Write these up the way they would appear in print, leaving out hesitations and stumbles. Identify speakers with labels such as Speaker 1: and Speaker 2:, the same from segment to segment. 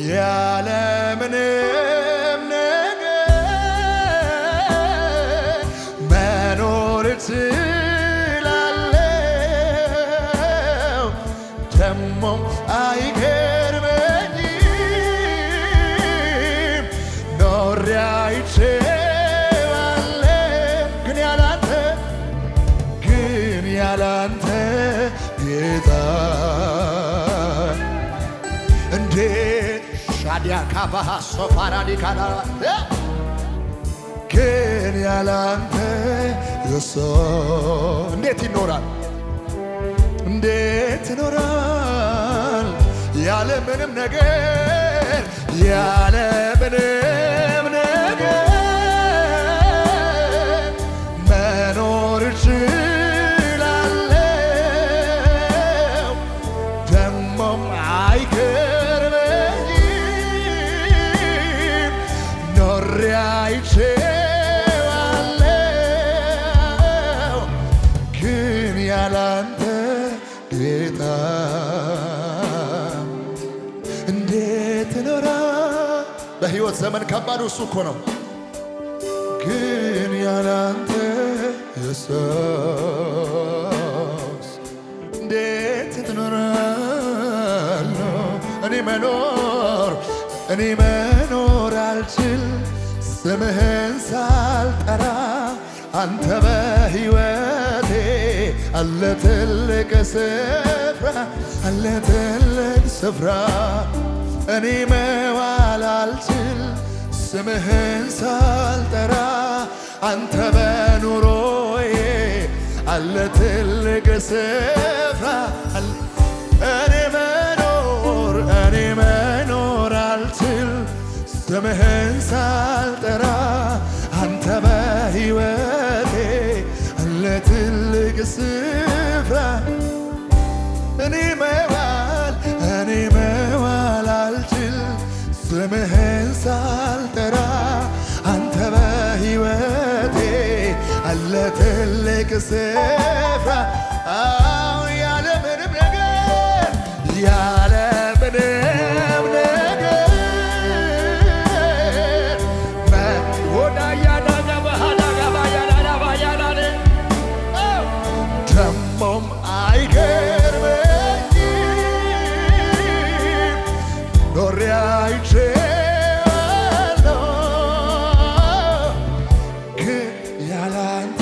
Speaker 1: ያለ ምንም ነገር መኖር እችላለሁ። ደሞም አይገርመኝም ኖሬ አይቼዋለሁ። ግን ያላንተ ጌታ እንዴት ሻዲያ ካባሃ ሶፋራዲካላ ግን ያላንተ ኢየሱስ እንዴት ይኖራል? እንዴት ይኖራል? ያለ ምንም ነገር ያለ ምንም ነገር መኖር እችላለሁ። ደሞም አይገርመኝም ኖሬ አይቼዋለሁ። ግን ያላንተ ጌታ እንዴት እኖራለሁ? በሕይወት ዘመን ከባዱ እሱ እኮ ነው። ግን ያላንተ ኢየሱስ እንዴት እኖራለሁ? እኔ መኖር አልችል ስምህን ሳልጠራ አንተ በሕይወቴ አለ ትልቅ ስፍራ እኔ መዋል አልችል ስምህን ሳልጠራ አንተ በኑሮዬ አለ ትልቅ ስፍራ እኔ መኖር አልችል ስምህን ሳልጠራ አንተ በሕይወቴ አለ ትልቅ ስፍራ እኔ መዋል አልችል ስምህን ሳልጠራ አንተ በሕይወቴ አለ ትልቅ ስፍራ ያለ ምንም ነገር ያለ ምንም ነገር ደሞም አይገርመኝም ኖሬ አይቼዋለሁ። ግን ያላንተ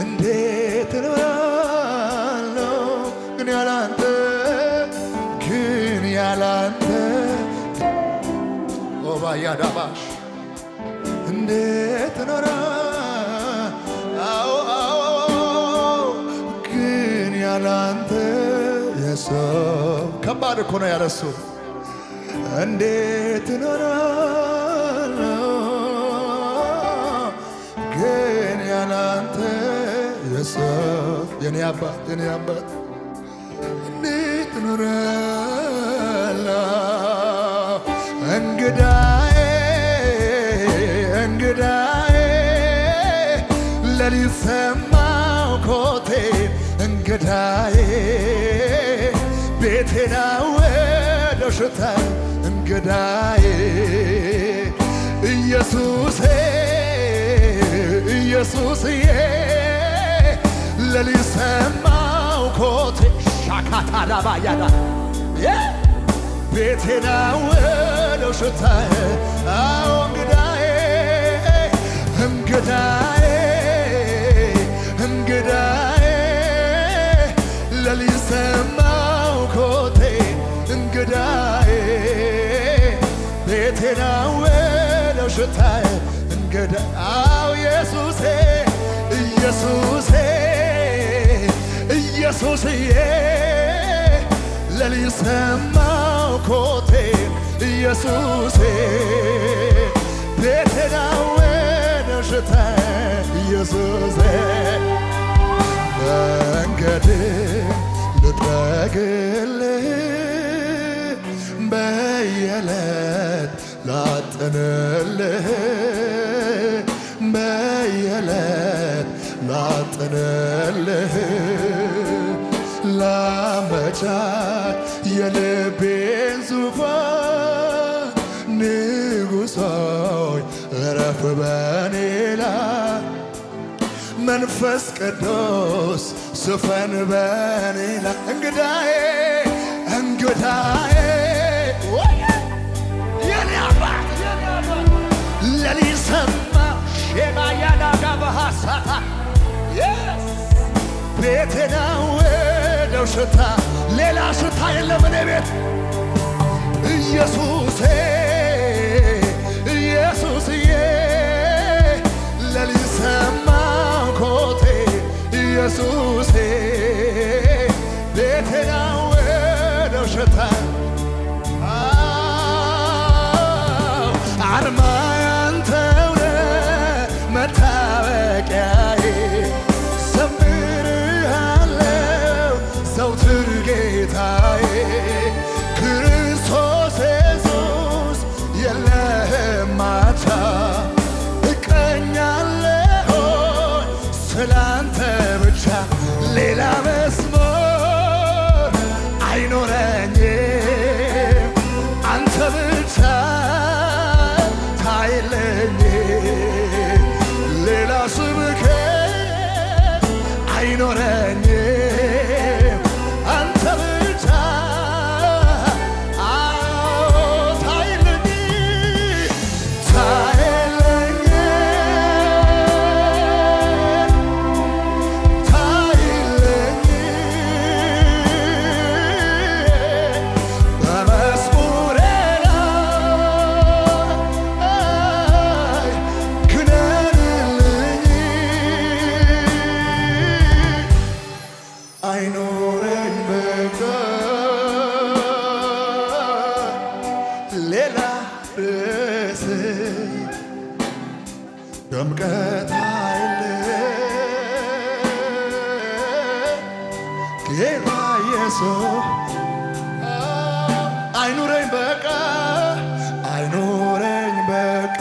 Speaker 1: እንዴት እኖራለሁ? ግን ያላንተ ኦባያዳባሽ እንዴት እኖራለሁ? ግን ያላንተ ኢየሱስ ከባድ እኮ ነው ያለሱ እንዴት እኖራለሁ? ግን ያላንተ ኢየሱስ የኔ አባት እንዴት እኖራለሁ? እንግዳዬ ሌሊት ሰማሁ ኮቴ እንግዳዬ ቤቴን አወደው ሽታዬ እንግዳዬ ኢየሱስዬ ሌሊት ሰማሁ ኮቴ ሻካታ ላባያዳ ቤቴን አወደው ሽታዬ አዎ እንግዳዬ ሌሊት ሰማሁ ኮቴ እንግዳዬ ቤቴን አወደው ሽታዬ አዎ ኢየሱስዬ ሌሊት ሰማሁ ኮቴ ኢየሱሴ ቤቴን አወደው ሽታዬ ኢየሱሴ መንገድ ልጠርግልህ በየዕለት ላጥንልህ በየዕለት ላጥንልህ ላመ አመቻች የልቤን ዙፋን ንጉሥ ሆይ እረፍ በኔ ላይ መንፈስ ቅዱስ ስፈን በኔ ላይ እንግዳዬ የኔ አባት ለሊት ሰማ ሼባያዳጋባሃሳታ ቤቴና ወደው ሽታ ሌላ ሽታ የለም እኔ ቤት ኢየሱሴ ኢየሱስዬ ለሊት ሰማው ኮቴ ኢየሱሴ ቤቴና ወደው ሽታ አርማ ያንተው መታወቂያዬ ዘምርሃለው ዘውትር ጌታዬ ክርስቶስ ኢየሱስ የለህም ማቻ እቀኛለሁ ስላንተ ብቻ ሌላ መስመር አይኖረኝም አንተ ብቻ ሌላ ስብከት አይኖረኝም አንተ ብቻ ታይልኝ በመስሙሬ አይኖረኝ በቃ ሌላ ርዕስ ድምቀት ጌታ ኢየሱስ አይኖረኝ በቃ አይኖረኝ በቃ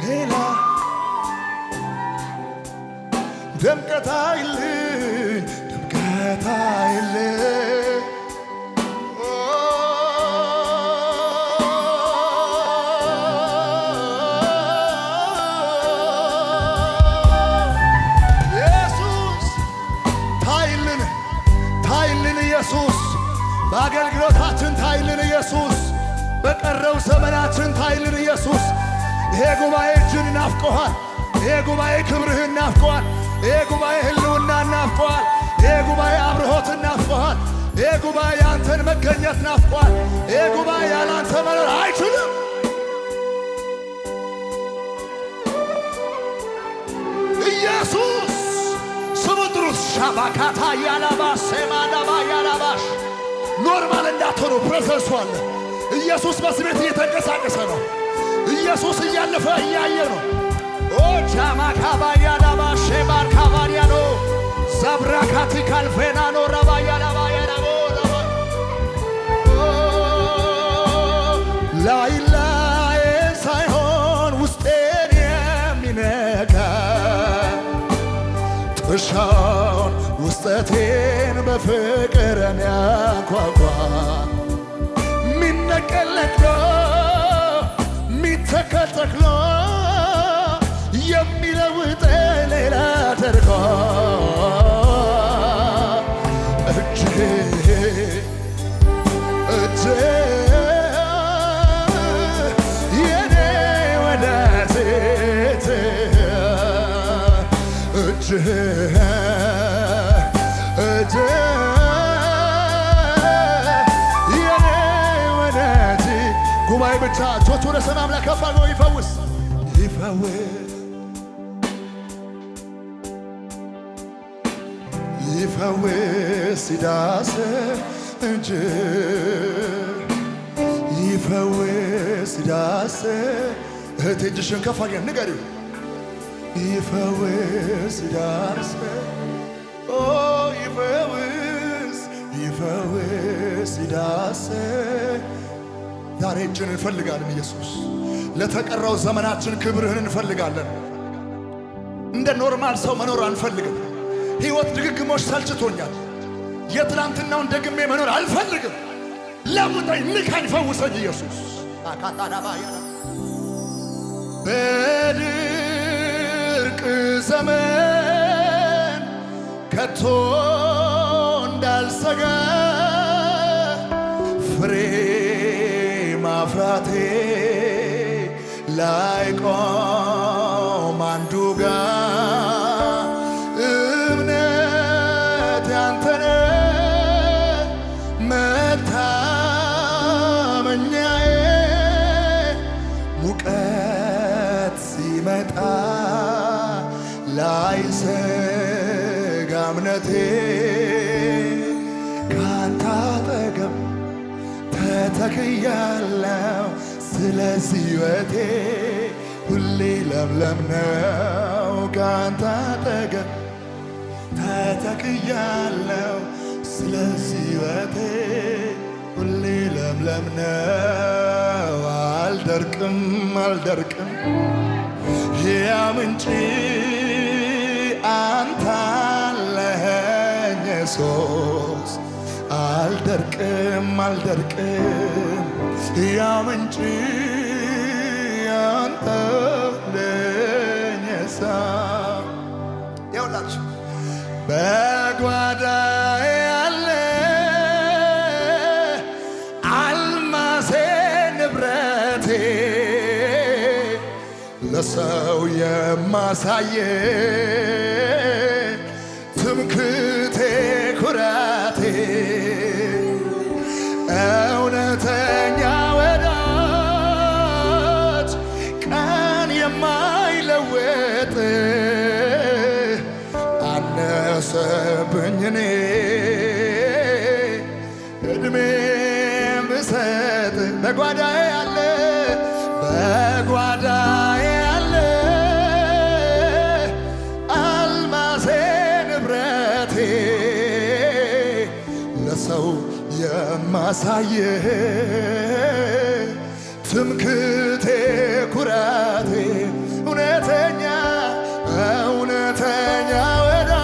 Speaker 1: ሌላ ድምቀት አይልኝ ድምቀት አይልኝ ኢየሱስ ታይልን ኢየሱስ በአገልግሎታችን ታይልን ኢየሱስ በቀረው ዘመናችን ታይልን ኢየሱስ ይሄ ጉባኤ እጅን ናፍቆሃል ይሄ ጉባኤ ክብርህን ናፍቆሃል ይሄ ጉባኤ ህልውና ናፍቆሃል ይሄ ጉባኤ አብርሆትን ናፍቆሃል ይሄ ጉባኤ ያንተን መገኘት ናፍቆሃል ይሄ ጉባኤ ያላንተ መኖር አይችልም ኢየሱስ ስሙን ጥሩት ሻባካታ ያላባስ ሴማዳባ ያላባሽ ኖርማል እንዳትሆኑ ፕሬዘንሱ አለ ኢየሱስ በዚህ ቤት እየተንቀሳቀሰ ነው ኢየሱስ እያለፈ እያየ ነው ጃማካባያዳባ ሼባር ካባሪያኖ ዛብራካቲ ካልፌናኖ ረባያዳባያዳቦ ላይ ሳይሆን ውስጤን የሚነካ ጥሻውን ውስጠቴን በፍቅር የሚያንኳኳ ሚነቀለቅ ሚተከል ተክሎ የሚለውጥ ሌላ ተርኮ እጅ የኔ ወዳጅ እጅ የኔ ወዳጅ ጉባኤ ብቻ እጆች ወደ ሰማይ አምላክ ከፍ አድርጎ ይፈውስ ይፈውስ ይዳስስ እንጂ ይፈውስ ይዳስስ እህቴ እጅሽን ከፍ አድርገን ንገሪው ይፈውስ ይዳስስ ይፈውስ ይዳስስ ዛሬ እጅን እንፈልጋለን ኢየሱስ ለተቀረው ዘመናችን ክብርህን እንፈልጋለን እንደ ኖርማል ሰው መኖር አንፈልግም ሕይወት ድግግሞሽ ሰልችቶኛል። የትላንትናውን ደግሜ መኖር አልፈልግም። ለውጠኝ፣ ንካኝ፣ ፈውሰኝ ኢየሱስ። በድርቅ ዘመን ከቶ እንዳልሰጋ ፍሬ ማፍራቴ ላይቆም አንዱ ጋር እምነት ያንተነ መታመኛዬ ሙቀት ሲመጣ ላይሰጋ እምነቴ ካንተ አጠገብ ተተክያለሁ። ስለዚህ ሕይወቴ ሁሌ ለምለም ነው። ካንተ አጠገብ ተተክያለሁ። ስለዚህ ሕይወቴ ሁሌ ለምለም ነው። አልደርቅም አልደርቅም ሕያው ምንጭ አንተ አለኸኝ ኢየሱስ። አልደርቅም አልደርቅም ሕያው ምንጭ አንተ አለኸኝ ኢየሱስ። ይኸውላችሁ በጓዳዬ ያለ አልማሴ ንብረቴ ለሰው የማሳየ ትምክቴ ኩራቴ እውነተኛ ወዳጅ ቀን የማይለወጥ አነሰብኝ እኔ ዕድሜን ብሰጥ በጓዳዬ ያለ በጓዳዬ ያለ አልማሴ ንብረቴ ለሰው የማሳየ ትምክቴ ኩራቴ እውነተኛ እውነተኛ ወዳጅ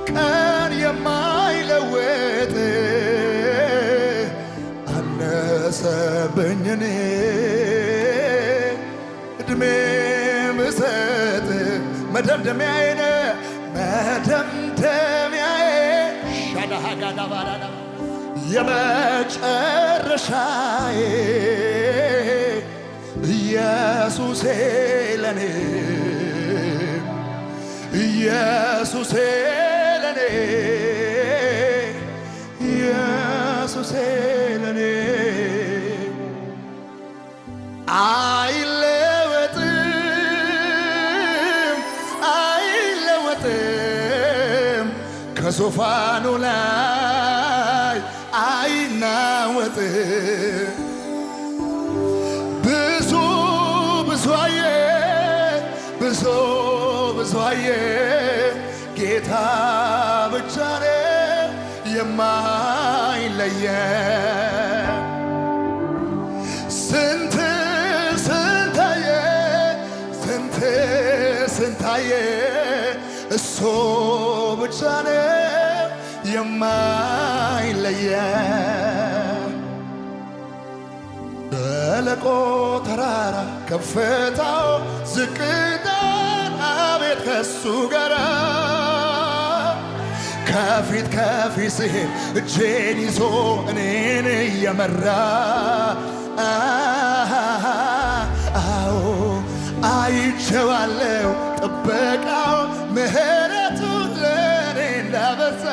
Speaker 1: ቀን የማይለወጥ አነሰብኝ እኔ ዕድሜ ብሰጥ መደምደሚያዬ ነህ መደምደሚያዬ ሻዳሃጋዳባዳዳ የመጨረሻዬ ኢየሱሴ ለኔ ኢየሱሴ ለኔ ኢየሱሴ ለኔ አይለወጥም አይለወጥም ከዙፋኑ ላይ አይናወጥም። ብዙ ብዙ አየ ብዙ ብዙ አየ ጌታ ብቻ ነው የማይለየ ስንት ስንታየ ስንት ስንታየ እሱ ብቻ ነው የማይለየ ሸለቆ ተራራ ከፍታው ዝቅታን አቤት ከሱ ጋራ ከፊት ከፊት ሲሄድ እጄን ይዞ እኔን እየመራ አዎ አይቼዋለሁ ጥበቃው ምሕረቱ ለኔ እንዳበዛ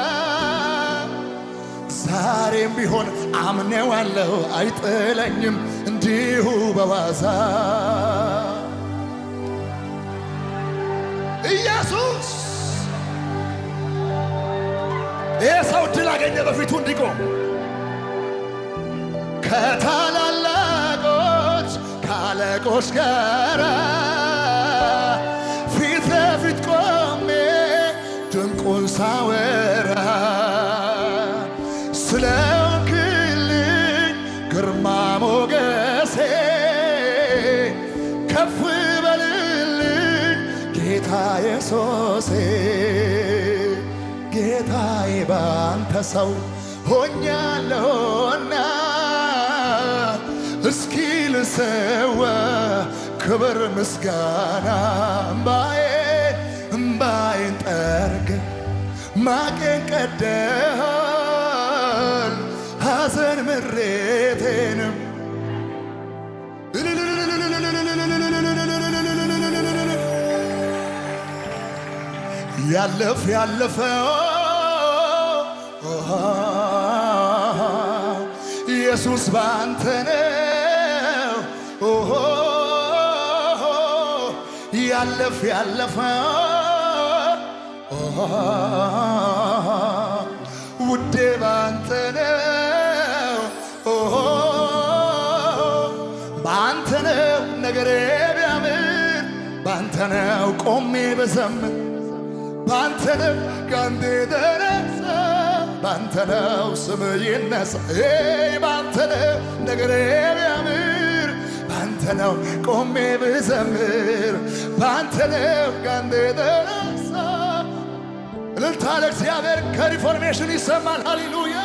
Speaker 1: ዛሬም ቢሆን አምኔዋለሁ አይጥለኝም እንዲሁ በዋዛ ኢየሱስ ይህ ሰው ድል አገኘ በፊቱ እንዲቆም ከታላላቆች ከአለቆች ጋር ፊት ለፊት ቆሜ ድንቁን ሳወራ ስለሆንክልኝ ግርማ ሞገሴ ከፍ በልልኝ ጌታ ኢየሱስ ክርስቶሴ ጌታዬ ባንተ ሰው ሆኛለሁና እስኪ ልሰዋ ክብር ምስጋና እምባዬን ጠርገ ማቄን ቀደሃል ሐዘን ምሬቴንም ያለፈው ኢየሱስ ባንተ ነው ያለፈው ውዴ ባንተ ነው ባንተ ነው ነገሬ ቢያምር ባንተ ነው ቆሜ በዘምር ባንተ ነው ካንተ የተነሳ ባንተ ነው ስም ይነሳ ባንተ ነው ነገሬ ቢያምር ባንተ ነው ቆሜ ብዘምር ባንተ ነው ካንተ የተነሳ እልልታ ለእግዚአብሔር ከሪፎርሜሽን ይሰማል። ሃሌሉያ